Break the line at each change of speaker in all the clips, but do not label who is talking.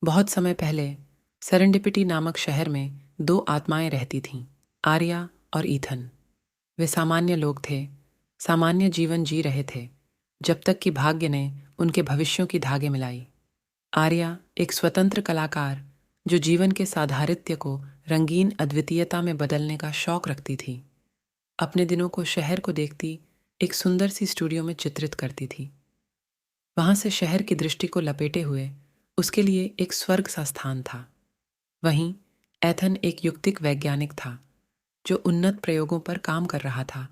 बहुत समय पहले सेरेंडिपिटी नामक शहर में दो आत्माएं रहती थीं, आर्या और ईथन। वे सामान्य लोग थे, सामान्य जीवन जी रहे थे, जब तक कि भाग्य ने उनके भविष्यों की धागे मिलाई। आर्या एक स्वतंत्र कलाकार जो जीवन के साधारित्य को रंगीन अद्वितीयता में बदलने का शौक रखती थी, अपने दिनों को शहर को देखती एक सुंदर सी स्टूडियो में चित्रित करती थी। वहां से शहर की दृष्टि को लपेटे हुए उसके लिए एक स्वर्ग सा स्थान था। वहीं एथन एक युक्तिक वैज्ञानिक था जो उन्नत प्रयोगों पर काम कर रहा था,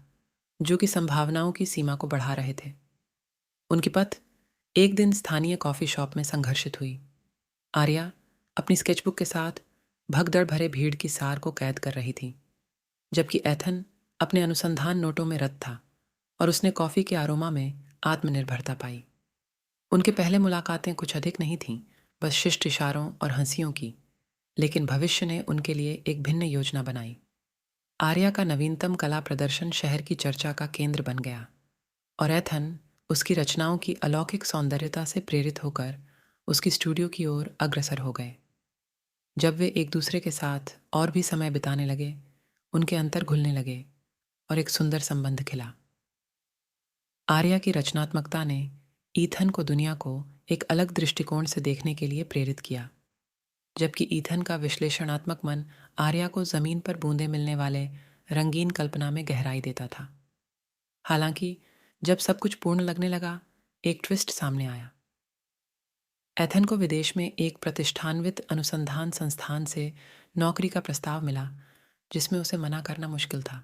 जो कि संभावनाओं की सीमा को बढ़ा रहे थे। उनकी पथ एक दिन स्थानीय कॉफी शॉप में संघर्षित हुई। आर्या अपनी स्केचबुक के साथ भगदड़ भरे भीड़ की सार को कैद कर रही थी, जबकि एथन अपने अनुसंधान नोटों में रत था और उसने कॉफी के आरोमा में आत्मनिर्भरता पाई। उनके पहले मुलाकातें कुछ अधिक नहीं थीं, बस शिष्ट इशारों और हंसियों की, लेकिन भविष्य ने उनके लिए एक भिन्न योजना बनाई। आर्या का नवीनतम कला प्रदर्शन शहर की चर्चा का केंद्र बन गया और एथन उसकी रचनाओं की अलौकिक सौंदर्यता से प्रेरित होकर उसकी स्टूडियो की ओर अग्रसर हो गए। जब वे एक दूसरे के साथ और भी समय बिताने लगे, उनके अंतर घुलने लगे और एक सुंदर संबंध खिला। आर्या की रचनात्मकता ने ईथन को दुनिया को एक अलग दृष्टिकोण से देखने के लिए प्रेरित किया, जबकि ईथन का विश्लेषणात्मक मन आर्या को जमीन पर बूंदे मिलने वाले रंगीन कल्पना में गहराई देता था। हालांकि जब सब कुछ पूर्ण लगने लगा, एक ट्विस्ट सामने आया। एथन को विदेश में एक प्रतिष्ठानवित अनुसंधान संस्थान से नौकरी का प्रस्ताव मिला, जिसमें उसे मना करना मुश्किल था।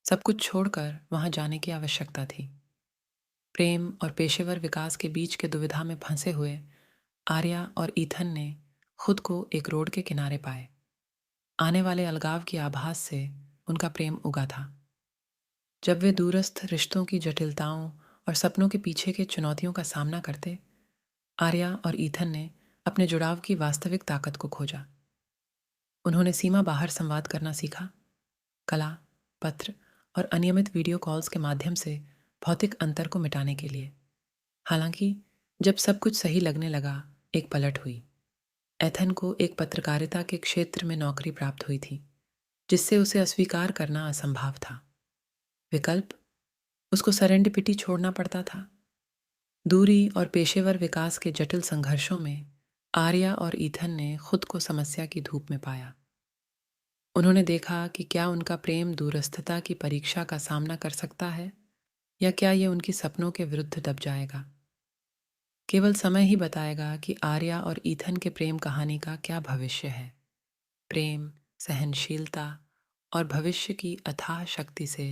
सब कुछ छोड़कर वहां जाने की आवश्यकता थी। प्रेम और पेशेवर विकास के बीच के दुविधा में फंसे हुए आर्या और ईथन ने खुद को एक रोड के किनारे पाए। आने वाले अलगाव की आभास से उनका प्रेम उगा था। जब वे दूरस्थ रिश्तों की जटिलताओं और सपनों के पीछे के चुनौतियों का सामना करते, आर्या और ईथन ने अपने जुड़ाव की वास्तविक ताकत को खोजा। उन्होंने सीमा बाहर संवाद करना सीखा, कला, पत्र और अनियमित वीडियो कॉल्स के माध्यम से भौतिक अंतर को मिटाने के लिए। हालांकि जब सब कुछ सही लगने लगा, एक पलट हुई। एथन को एक पत्रकारिता के क्षेत्र में नौकरी प्राप्त हुई थी, जिससे उसे अस्वीकार करना असंभव था। विकल्प, उसको सेरेंडिपिटी छोड़ना पड़ता था। दूरी और पेशेवर विकास के जटिल संघर्षों में आर्या और ईथन ने खुद को समस्या की धूप में पाया। उन्होंने देखा कि क्या उनका प्रेम दूरस्थता की परीक्षा का सामना कर सकता है, या क्या ये उनकी सपनों के विरुद्ध दब जाएगा। केवल समय ही बताएगा कि आर्या और ईथन के प्रेम कहानी का क्या भविष्य है। प्रेम, सहनशीलता और भविष्य की अथाह शक्ति से